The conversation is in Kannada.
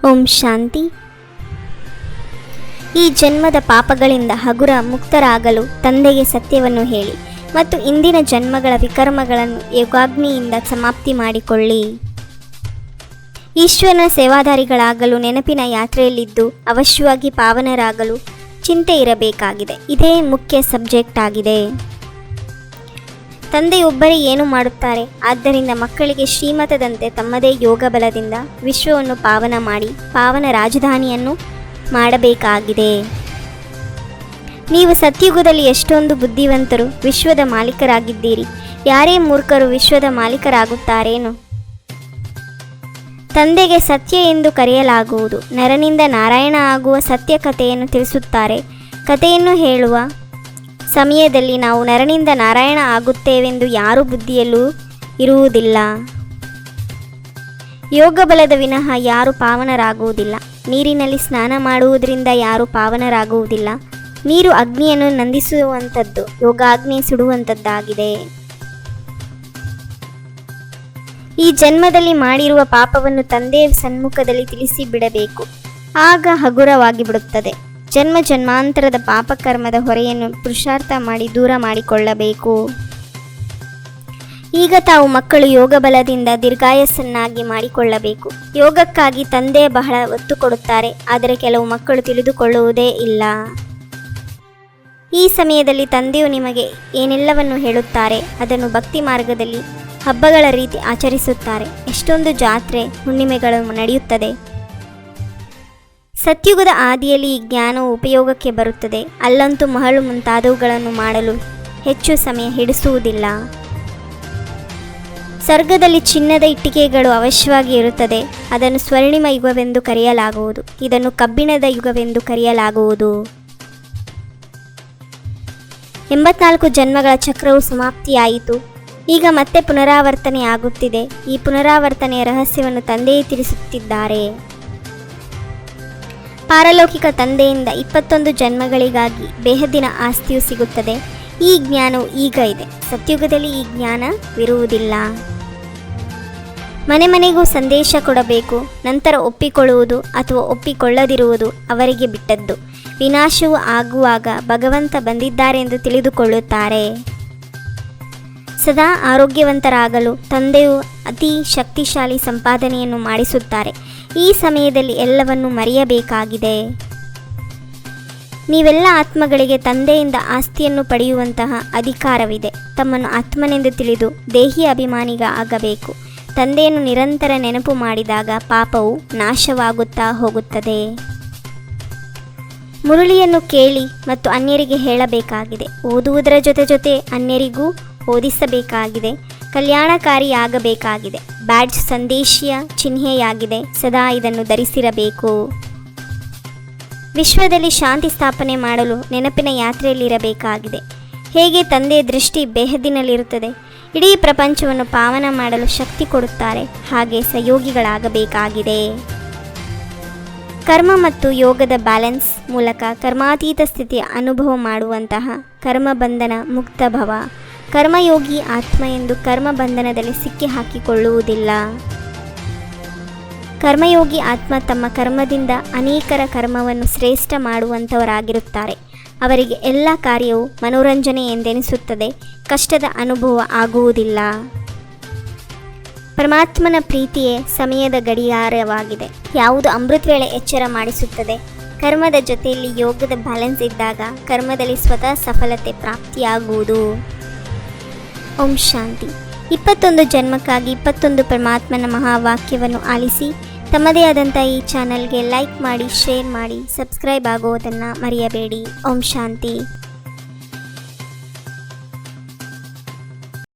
ಓಂ ಶಾಂತಿ. ಈ ಜನ್ಮದ ಪಾಪಗಳಿಂದ ಹಗುರ ಮುಕ್ತರಾಗಲು ತಂದೆಗೆ ಸತ್ಯವನ್ನು ಹೇಳಿ ಮತ್ತು ಇಂದಿನ ಜನ್ಮಗಳ ವಿಕರ್ಮಗಳನ್ನು ಯೋಗಾಗ್ನಿಯಿಂದ ಸಮಾಪ್ತಿ ಮಾಡಿಕೊಳ್ಳಿ. ಈಶ್ವರನ ಸೇವಾದಾರಿಗಳಾಗಲು ನೆನಪಿನ ಯಾತ್ರೆಯಲ್ಲಿದ್ದು ಅವಶ್ಯವಾಗಿ ಪಾವನರಾಗಲು ಚಿಂತೆ ಇರಬೇಕಾಗಿದೆ. ಇದೇ ಮುಖ್ಯ ಸಬ್ಜೆಕ್ಟ್ ಆಗಿದೆ. ತಂದೆಯೊಬ್ಬರೇ ಏನು ಮಾಡುತ್ತಾರೆ. ಆದ್ದರಿಂದ ಮಕ್ಕಳಿಗೆ ಶ್ರೀಮತದಂತೆ ತಮ್ಮದೇ ಯೋಗ ಬಲದಿಂದ ವಿಶ್ವವನ್ನು ಪಾವನ ಮಾಡಿ ಪಾವನ ರಾಜಧಾನಿಯನ್ನು ಮಾಡಬೇಕಾಗಿದೆ. ನೀವು ಸತ್ಯುಗದಲ್ಲಿ ಎಷ್ಟೊಂದು ಬುದ್ಧಿವಂತರು, ವಿಶ್ವದ ಮಾಲೀಕರಾಗಿದ್ದೀರಿ. ಯಾರೇ ಮೂರ್ಖರು ವಿಶ್ವದ ಮಾಲೀಕರಾಗುತ್ತಾರೇನು? ತಂದೆಗೆ ಸತ್ಯ ಎಂದು ಕರೆಯಲಾಗುವುದು. ನರನಿಂದ ನಾರಾಯಣ ಆಗುವ ಸತ್ಯ ಕಥೆಯನ್ನು ತಿಳಿಸುತ್ತಾರೆ. ಕಥೆಯನ್ನು ಹೇಳುವ ಸಮಯದಲ್ಲಿ ನಾವು ನರನಿಂದ ನಾರಾಯಣ ಆಗುತ್ತೇವೆಂದು ಯಾರೂ ಬುದ್ಧಿಯಲ್ಲೂ ಇರುವುದಿಲ್ಲ. ಯೋಗ ಬಲದ ವಿನಃ ಯಾರೂ ಪಾವನರಾಗುವುದಿಲ್ಲ. ನೀರಿನಲ್ಲಿ ಸ್ನಾನ ಮಾಡುವುದರಿಂದ ಯಾರೂ ಪಾವನರಾಗುವುದಿಲ್ಲ. ನೀರು ಅಗ್ನಿಯನ್ನು ನಂದಿಸುವಂಥದ್ದು, ಯೋಗಾಗ್ನಿ ಸುಡುವಂಥದ್ದಾಗಿದೆ. ಈ ಜನ್ಮದಲ್ಲಿ ಮಾಡಿರುವ ಪಾಪವನ್ನು ತಂದೆಯ ಸನ್ಮುಖದಲ್ಲಿ ತಿಳಿಸಿ ಬಿಡಬೇಕು. ಆಗ ಹಗುರವಾಗಿ ಬಿಡುತ್ತದೆ. ಜನ್ಮ ಜನ್ಮಾಂತರದ ಪಾಪಕರ್ಮದ ಹೊರೆಯನ್ನು ಪುರುಷಾರ್ಥ ಮಾಡಿ ದೂರ ಮಾಡಿಕೊಳ್ಳಬೇಕು. ಈಗ ತಾವು ಮಕ್ಕಳು ಯೋಗ ಬಲದಿಂದ ದೀರ್ಘಾಯಸ್ಸನ್ನಾಗಿ ಮಾಡಿಕೊಳ್ಳಬೇಕು. ಯೋಗಕ್ಕಾಗಿ ತಂದೆ ಬಹಳ ಒತ್ತು ಕೊಡುತ್ತಾರೆ, ಆದರೆ ಕೆಲವು ಮಕ್ಕಳು ತಿಳಿದುಕೊಳ್ಳುವುದೇ ಇಲ್ಲ. ಈ ಸಮಯದಲ್ಲಿ ತಂದೆಯು ನಿಮಗೆ ಏನೆಲ್ಲವನ್ನು ಹೇಳುತ್ತಾರೆ ಅದನ್ನು ಭಕ್ತಿ ಮಾರ್ಗದಲ್ಲಿ ಹಬ್ಬಗಳ ರೀತಿ ಆಚರಿಸುತ್ತಾರೆ. ಎಷ್ಟೊಂದು ಜಾತ್ರೆ ಹುಣ್ಣಿಮೆಗಳು ನಡೆಯುತ್ತದೆ. ಸತ್ಯುಗದ ಆದಿಯಲ್ಲಿ ಈ ಜ್ಞಾನವು ಉಪಯೋಗಕ್ಕೆ ಬರುತ್ತದೆ. ಅಲ್ಲಂತೂ ಮಹಳು ಮುಂತಾದವುಗಳನ್ನು ಮಾಡಲು ಹೆಚ್ಚು ಸಮಯ ಹಿಡಿಸುವುದಿಲ್ಲ. ಸ್ವರ್ಗದಲ್ಲಿ ಚಿನ್ನದ ಇಟ್ಟಿಗೆಗಳು ಅವಶ್ಯವಾಗಿ ಇರುತ್ತದೆ. ಅದನ್ನು ಸ್ವರ್ಣಿಮ ಯುಗವೆಂದು ಕರೆಯಲಾಗುವುದು. ಇದನ್ನು ಕಬ್ಬಿಣದ ಯುಗವೆಂದು ಕರೆಯಲಾಗುವುದು. 84 ಜನ್ಮಗಳ ಚಕ್ರವು ಸಮಾಪ್ತಿಯಾಯಿತು. ಈಗ ಮತ್ತೆ ಪುನರಾವರ್ತನೆ ಆಗುತ್ತಿದೆ. ಈ ಪುನರಾವರ್ತನೆಯ ರಹಸ್ಯವನ್ನು ತಂದೆಯೇ ತಿಳಿಸುತ್ತಿದ್ದಾರೆ. ಪಾರಲೌಕಿಕ ತಂದೆಯಿಂದ 21 ಜನ್ಮಗಳಿಗಾಗಿ ಬೇಹದ್ದಿನ ಆಸ್ತಿಯು ಸಿಗುತ್ತದೆ. ಈ ಜ್ಞಾನವು ಈಗ ಇದೆ. ಸತ್ಯುಗದಲ್ಲಿ ಈ ಜ್ಞಾನವಿರುವುದಿಲ್ಲ. ಮನೆ ಮನೆಗೂ ಸಂದೇಶ ಕೊಡಬೇಕು. ನಂತರ ಒಪ್ಪಿಕೊಳ್ಳುವುದು ಅಥವಾ ಒಪ್ಪಿಕೊಳ್ಳದಿರುವುದು ಅವರಿಗೆ ಬಿಟ್ಟದ್ದು. ವಿನಾಶವು ಆಗುವಾಗ ಭಗವಂತ ಬಂದಿದ್ದಾರೆಂದು ತಿಳಿದುಕೊಳ್ಳುತ್ತಾರೆ. ಸದಾ ಆರೋಗ್ಯವಂತರಾಗಲು ತಂದೆಯು ಅತಿ ಶಕ್ತಿಶಾಲಿ ಸಂಪಾದನೆಯನ್ನು ಮಾಡಿಸುತ್ತಾರೆ. ಈ ಸಮಯದಲ್ಲಿ ಎಲ್ಲವನ್ನೂ ಮರೆಯಬೇಕಾಗಿದೆ. ನೀವೆಲ್ಲ ಆತ್ಮಗಳಿಗೆ ತಂದೆಯಿಂದ ಆಸ್ತಿಯನ್ನು ಪಡೆಯುವಂತಹ ಅಧಿಕಾರವಿದೆ. ತಮ್ಮನ್ನು ಆತ್ಮನೆಂದು ತಿಳಿದು ದೇಹಿ ಅಭಿಮಾನಿಗ ಆಗಬೇಕು. ತಂದೆಯನ್ನು ನಿರಂತರ ನೆನಪು ಮಾಡಿದಾಗ ಪಾಪವು ನಾಶವಾಗುತ್ತಾ ಹೋಗುತ್ತದೆ. ಮುರಳಿಯನ್ನು ಕೇಳಿ ಮತ್ತು ಅನ್ಯರಿಗೆ ಹೇಳಬೇಕಾಗಿದೆ. ಓದುವುದರ ಜೊತೆ ಅನ್ಯರಿಗೂ ಓದಿಸಬೇಕಾಗಿದೆ. ಕಲ್ಯಾಣಕಾರಿಯಾಗಬೇಕಾಗಿದೆ. ಬ್ಯಾಡ್ಜ್ ಸಂದೇಶೀಯ ಚಿಹ್ನೆಯಾಗಿದೆ. ಸದಾ ಇದನ್ನು ಧರಿಸಿರಬೇಕು. ವಿಶ್ವದಲ್ಲಿ ಶಾಂತಿ ಸ್ಥಾಪನೆ ಮಾಡಲು ನೆನಪಿನ ಯಾತ್ರೆಯಲ್ಲಿರಬೇಕಾಗಿದೆ. ಹೇಗೆ ತಂದೆಯ ದೃಷ್ಟಿ ಬೇಹದ್ದಿನಲ್ಲಿರುತ್ತದೆ, ಇಡೀ ಪ್ರಪಂಚವನ್ನು ಪಾವನ ಮಾಡಲು ಶಕ್ತಿ ಕೊಡುತ್ತಾರೆ, ಹಾಗೆ ಸಹಯೋಗಿಗಳಾಗಬೇಕಾಗಿದೆ. ಕರ್ಮ ಮತ್ತು ಯೋಗದ ಬ್ಯಾಲೆನ್ಸ್ ಮೂಲಕ ಕರ್ಮಾತೀತ ಸ್ಥಿತಿಯ ಅನುಭವ ಮಾಡುವಂತಹ ಕರ್ಮಬಂಧನ ಮುಕ್ತ ಭವ. ಕರ್ಮಯೋಗಿ ಆತ್ಮ ಎಂದು ಕರ್ಮ ಬಂಧನದಲ್ಲಿ ಸಿಕ್ಕಿ ಹಾಕಿಕೊಳ್ಳುವುದಿಲ್ಲ. ಕರ್ಮಯೋಗಿ ಆತ್ಮ ತಮ್ಮ ಕರ್ಮದಿಂದ ಅನೇಕರ ಕರ್ಮವನ್ನು ಶ್ರೇಷ್ಠ ಮಾಡುವಂಥವರಾಗಿರುತ್ತಾರೆ. ಅವರಿಗೆ ಎಲ್ಲ ಕಾರ್ಯವು ಮನೋರಂಜನೆ ಎಂದೆನಿಸುತ್ತದೆ. ಕಷ್ಟದ ಅನುಭವ ಆಗುವುದಿಲ್ಲ. ಪರಮಾತ್ಮನ ಪ್ರೀತಿಯೇ ಸಮಯದ ಗಡಿಯಾರವಾಗಿದೆ. ಯಾವುದು ಅಮೃತ ವೇಳೆ ಎಚ್ಚರ ಮಾಡಿಸುತ್ತದೆ. ಕರ್ಮದ ಜೊತೆಯಲ್ಲಿ ಯೋಗದ ಬ್ಯಾಲೆನ್ಸ್ ಇದ್ದಾಗ ಕರ್ಮದಲ್ಲಿ ಸ್ವತಃ ಸಫಲತೆ ಪ್ರಾಪ್ತಿಯಾಗುವುದು. ಓಂ ಶಾಂತಿ. 21 ಜನ್ಮಕ್ಕಾಗಿ 21 ಪರಮಾತ್ಮನ ಮಹಾವಾಕ್ಯವನ್ನು ಆಲಿಸಿ ತಮ್ಮದೇ ಆದಂಥ ಈ ಚಾನಲ್ಗೆ ಲೈಕ್ ಮಾಡಿ, ಶೇರ್ ಮಾಡಿ, ಸಬ್ಸ್ಕ್ರೈಬ್ ಆಗುವುದನ್ನು ಮರೆಯಬೇಡಿ. ಓಂ ಶಾಂತಿ.